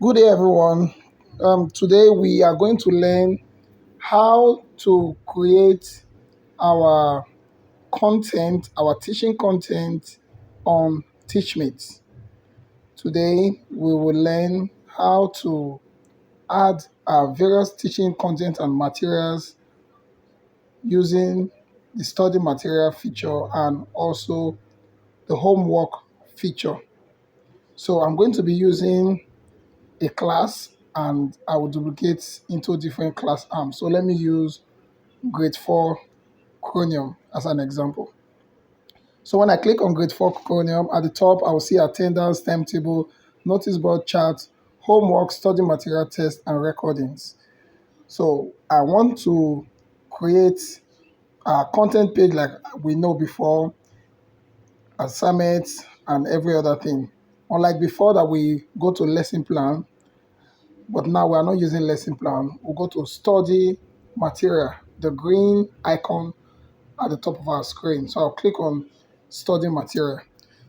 Good day, everyone. Today we are going to learn how to create our content, our teaching content on Teachmint. Today we will learn how to add our various teaching content and materials using the study material feature and also the homework feature. So I'm going to be using a class and I will duplicate into different class arms. So let me use grade 4 Chromium as an example. So when I click on grade 4 Chromium, at the top I will see attendance, timetable, notice board chart, homework, study material test, and recordings. So I want to create a content page like we know before, assignments, and every other thing. Unlike before that we go to lesson plan, but now we are not using lesson plan. We'll go to study material, the green icon at the top of our screen. So I'll click on study material.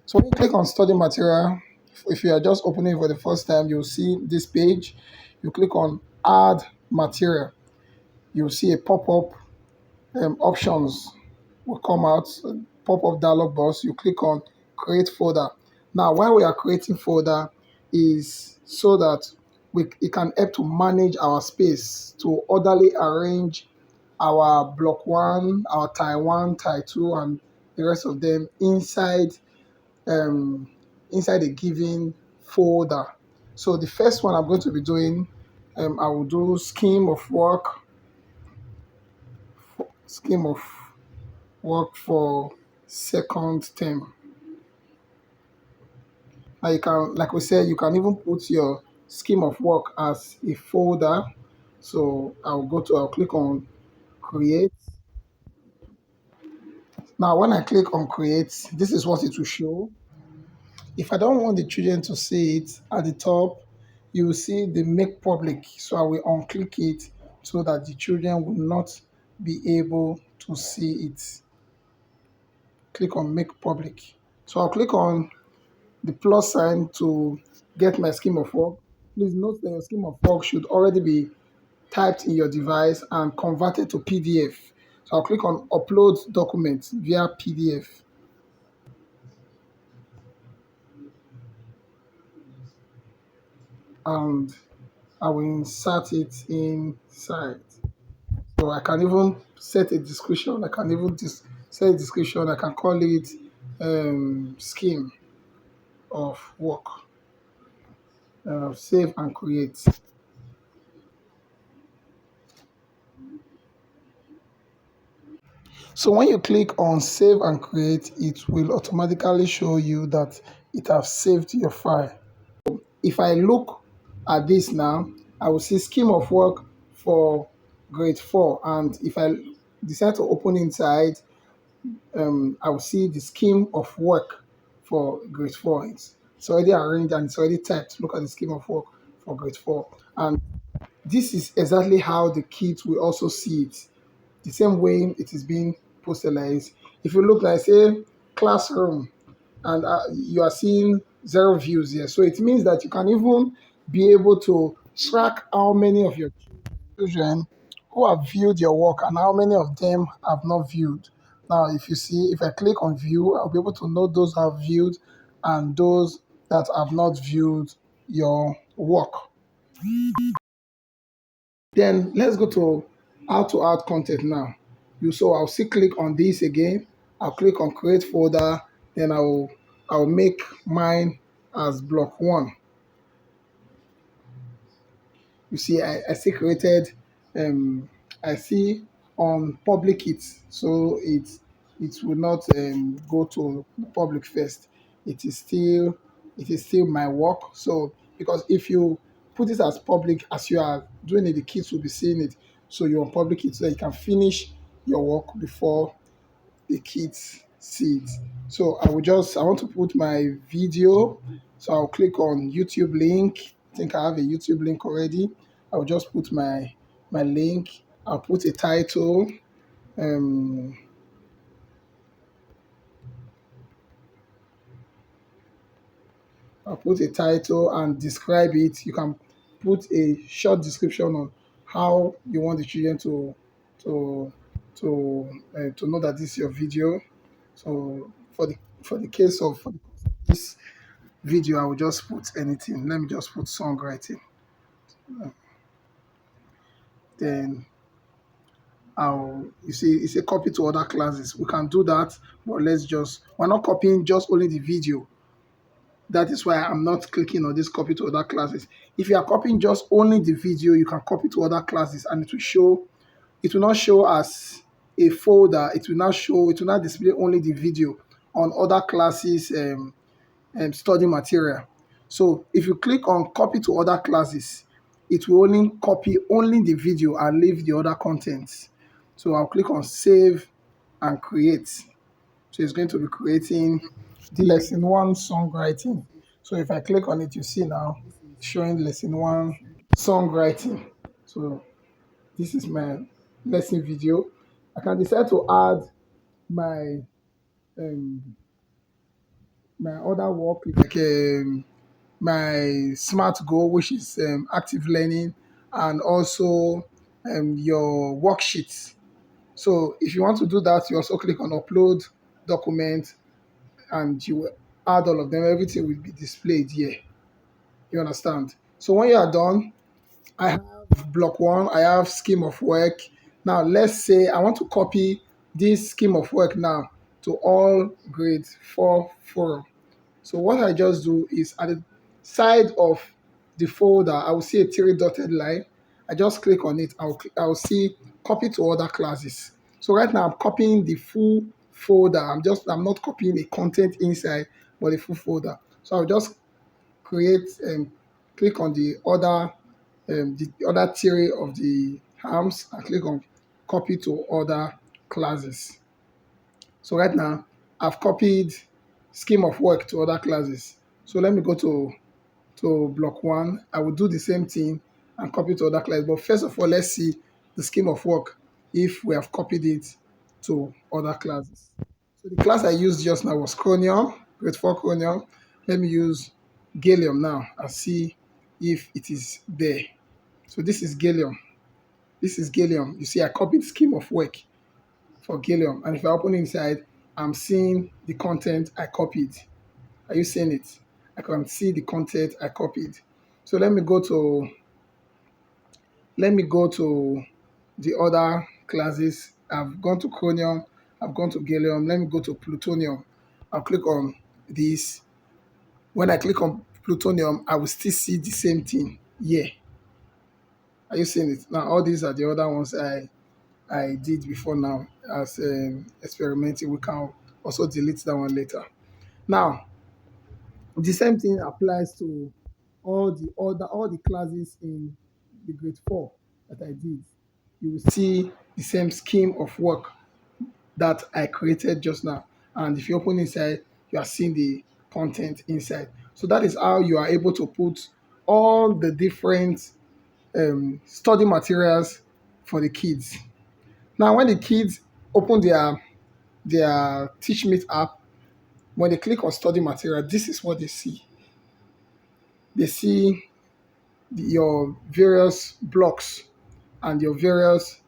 So when you click on study material, if you are just opening for the first time, you'll see this page. You click on add material. You'll see a pop-up options will come out, pop-up dialog box. You click on create folder. Now, why we are creating folder is so that it can help to manage our space, to orderly arrange our block one, our tie one, tie two, and the rest of them um, inside a given folder. So the first one I'm going to be doing, I will do scheme of work for second term. Now you can, like we said, you can even put your scheme of work as a folder. So I'll click on create. Now when I click on create, this is what it will show. If I don't want the children to see it, at the top, you will see the make public. So I will unclick it so that the children will not be able to see it. Click on make public. So I'll click on the plus sign to get my scheme of work. Please note that your scheme of work should already be typed in your device and converted to PDF. So I'll click on upload document via PDF and I will insert it inside. So I can even set a description. I can even set a description. I can call it scheme of work. Save and create. So when you click on save and create, it will automatically show you that it has saved your file. If I look at this now, I will see scheme of work for grade 4. And if I decide to open inside, I will see the scheme of work for grade 4. It's already arranged and it's already typed. Look at the scheme of work for grade 4. And this is exactly how the kids will also see it. The same way it is being posted like this. If you look like, say, classroom, and you are seeing 0 views here. So it means that you can even be able to track how many of your children who have viewed your work and how many of them have not viewed. Now, if you see, if I click on view, I'll be able to know those who have viewed and those that have not viewed your work. Then let's go to how to add content now. I'll still click on this again. I'll click on create folder. Then I'll make mine as block one. You see, I still created. Um, I see on public it, so it will not go to the public first. It is still it is still my work. So because if you put it as public as you are doing it, the kids will be seeing it. So you on public it so that you can finish your work before the kids see it. So I want to put my video. So I'll click on YouTube link. I think I have a YouTube link already. I'll just put my link. I'll put a title. Um, I'll put a title and describe it. You can put a short description on how you want the children to to know that this is your video. So for the case of this video, I will just put anything. Let me just put songwriting. Then I'll you see it's a copy to other classes. We can do that, but we're not copying just only the video. That is why I'm not clicking on this copy to other classes. If you are copying just only the video, you can copy to other classes and it will not show as a folder. It will not display only the video on other classes study material. So if you click on copy to other classes, it will only copy only the video and leave the other contents. So I'll click on save and create. So it's going to be creating the lesson one songwriting. So if I click on it, you see now showing lesson one songwriting. So this is my lesson video. I can decide to add my um, my other work like my smart goal, which is active learning, and also your worksheets. So if you want to do that, you also click on upload document and you add all of them. Everything will be displayed here. You understand? So when you are done, I have block one, I have scheme of work. Now let's say I want to copy this scheme of work now to all grade 4 forum. So what I just do is at the side of the folder, I will see a three dotted line. I just click on it. I'll see copy to other classes. So right now I'm copying the full folder. I'm not copying the content inside, but the full folder. So I'll just create and click on the other tier of the arms and click on copy to other classes. So right now I've copied scheme of work to other classes. So let me go to block one. I will do the same thing and copy to other classes. But first of all, let's see the scheme of work if we have copied it to other classes. So the class I used just now was Chromium, grade 4 Chromium. Let me use Gallium now and see if it is there. So this is Gallium. This is Gallium. You see, I copied scheme of work for Gallium. And if I open inside, I'm seeing the content I copied. Are you seeing it? I can see the content I copied. So let me go to the other classes. I've gone to Chromium, I've gone to Gallium. Let me go to Plutonium. I'll click on this. When I click on Plutonium, I will still see the same thing. Yeah. Are you seeing it? Now all these are the other ones I did before now as experimenting. We can also delete that one later. Now the same thing applies to all the classes in the grade 4 that I did. You will see the same scheme of work that I created just now. And if you open inside, you are seeing the content inside. So that is how you are able to put all the different study materials for the kids. Now, when the kids open their Teachmint app, when they click on study material, this is what they see. They see your various blocks and your various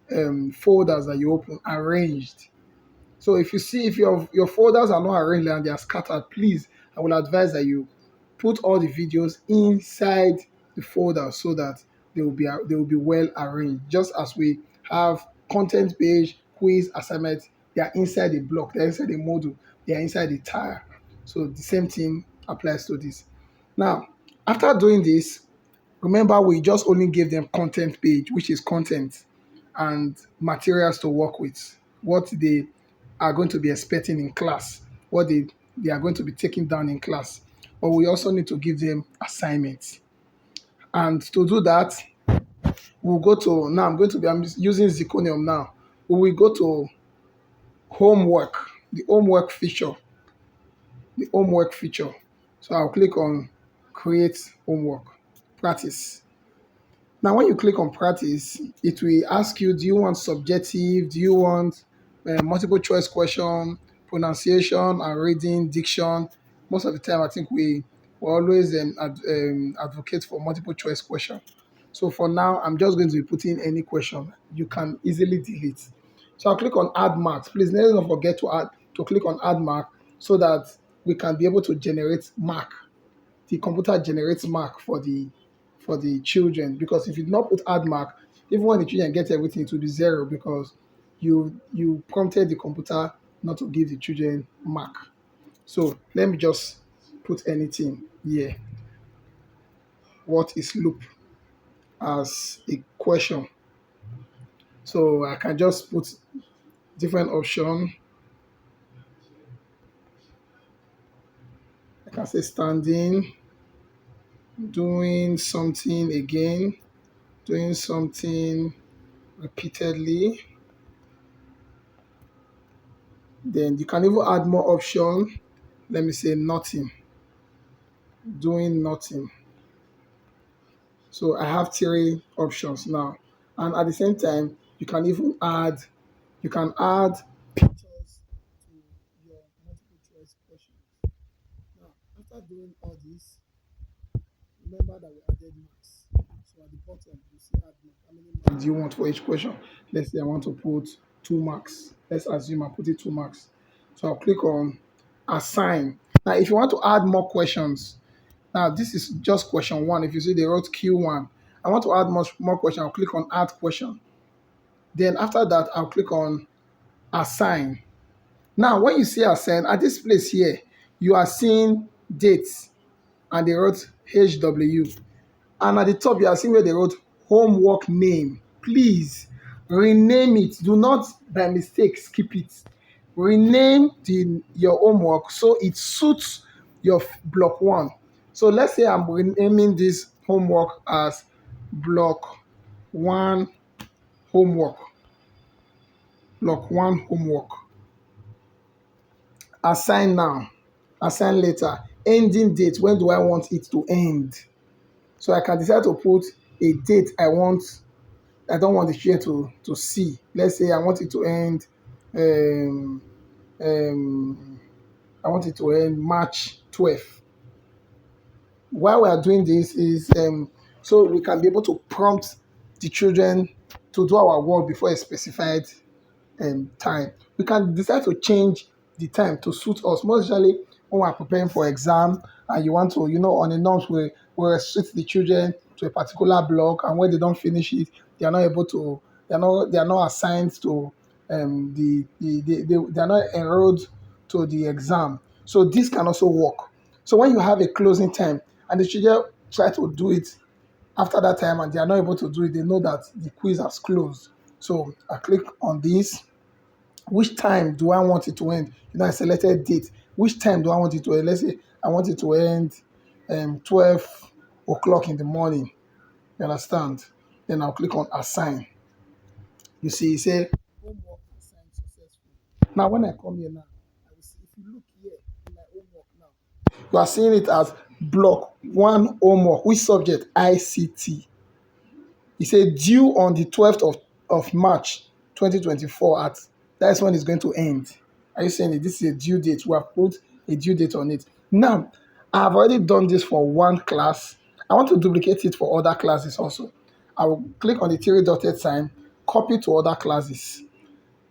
folders that you open arranged. So if your folders are not arranged and they are scattered, please, I will advise that you put all the videos inside the folder so that they will be well arranged. Just as we have content page, quiz, assignment, they are inside the block, they are inside the module, they are inside the tire. So the same thing applies to this. Now, after doing this, remember we just only gave them content page, which is content and materials to work with, what they are going to be expecting in class, what they are going to be taking down in class. But we also need to give them assignments. And to do that, we'll go to, now I'm using Zirconium now. We will go to homework, the homework feature, the homework feature. So I'll click on create homework, practice. Now, when you click on practice, it will ask you, do you want subjective? Do you want multiple choice question, pronunciation and reading, diction? Most of the time, I think we we always advocate for multiple choice question. So for now, I'm just going to be putting any question. You can easily delete. So I'll click on add marks. Please let's not forget to click on add mark so that we can be able to generate mark. The computer generates mark for the children, because if you do not put add mark, even when the children get everything, it will be zero because you prompted the computer not to give the children mark. So let me just put anything here. What is loop as a question? So I can just put different option. I can say standing, doing something again, doing something repeatedly. Then you can even add more option. Let me say nothing, doing nothing. So I have three options now. And at the same time, you can add pictures to your multiple choice questions. Now, after doing all this, remember that we added marks. So at the bottom, you see add mark. How many marks do you want for each question? Let's say I want to put 2 marks. Let's assume I put it 2 marks. So I'll click on assign. Now, if you want to add more questions, now this is just question one. If you see they wrote Q1, I want to add much more question. I'll click on add question. Then after that, I'll click on assign. Now, when you see assign at this place here, you are seeing dates and they wrote HW. And at the top, you are seeing where they wrote homework name. Please rename it. Do not by mistake skip it. Rename your homework so it suits your block one. So let's say I'm renaming this homework as block one homework. Block one homework. Assign now. Assign later. Ending date. When do I want it to end? So I can decide to put a date I don't want the share to see. Let's say I want it to end um, um, I want it to end March 12th. Why we are doing this is so we can be able to prompt the children to do our work before a specified time. We can decide to change the time to suit us, most especially when we're preparing for exam and you want to, on the norms we restrict the children to a particular block, and when they don't finish it, they are not able to, they are not assigned to they are not enrolled to the exam. So this can also work. So when you have a closing time and the children try to do it after that time and they are not able to do it, they know that the quiz has closed. So I click on this. Which time do I want it to end? I selected date. Which time do I want it to end? Let's say I want it to end 12 o'clock in the morning. You understand? Then I'll click on assign. You see, it say homework assigned successfully. Now, when I come here now, I will see, if you look here in my homework now, you are seeing it as block one homework. Which subject? ICT. He said due on the 12th of March 2024 at that's when it's going to end. Are you saying it? This is a due date. We have put a due date on it. Now, I've already done this for one class. I want to duplicate it for other classes also. I will click on the three dotted sign, copy to other classes.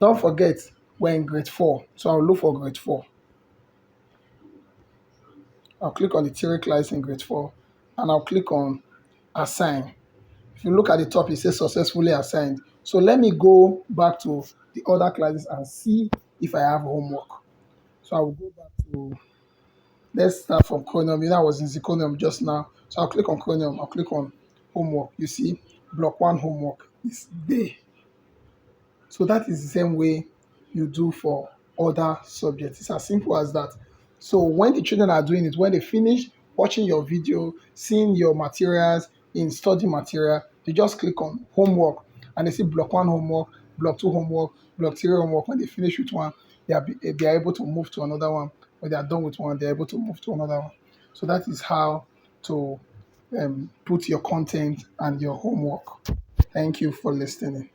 Don't forget, we're in grade 4. So I'll look for grade 4. I'll click on the three class in grade 4 and I'll click on assign. If you look at the top, it says successfully assigned. So let me go back to the other classes and see if I have homework. So I will go back to, let's start from Chromium. I was in Zirconium just now. So I'll click on Chromium. I'll click on homework. You see, block one homework is there. So that is the same way you do for other subjects. It's as simple as that. So when the children are doing it, when they finish watching your video, seeing your materials in study material, they just click on homework and they see block one homework, block two homework, block three homework. When they finish with one, they are able to move to another one. When they are done with one, they're able to move to another one. So that is how to put your content and your homework. Thank you for listening.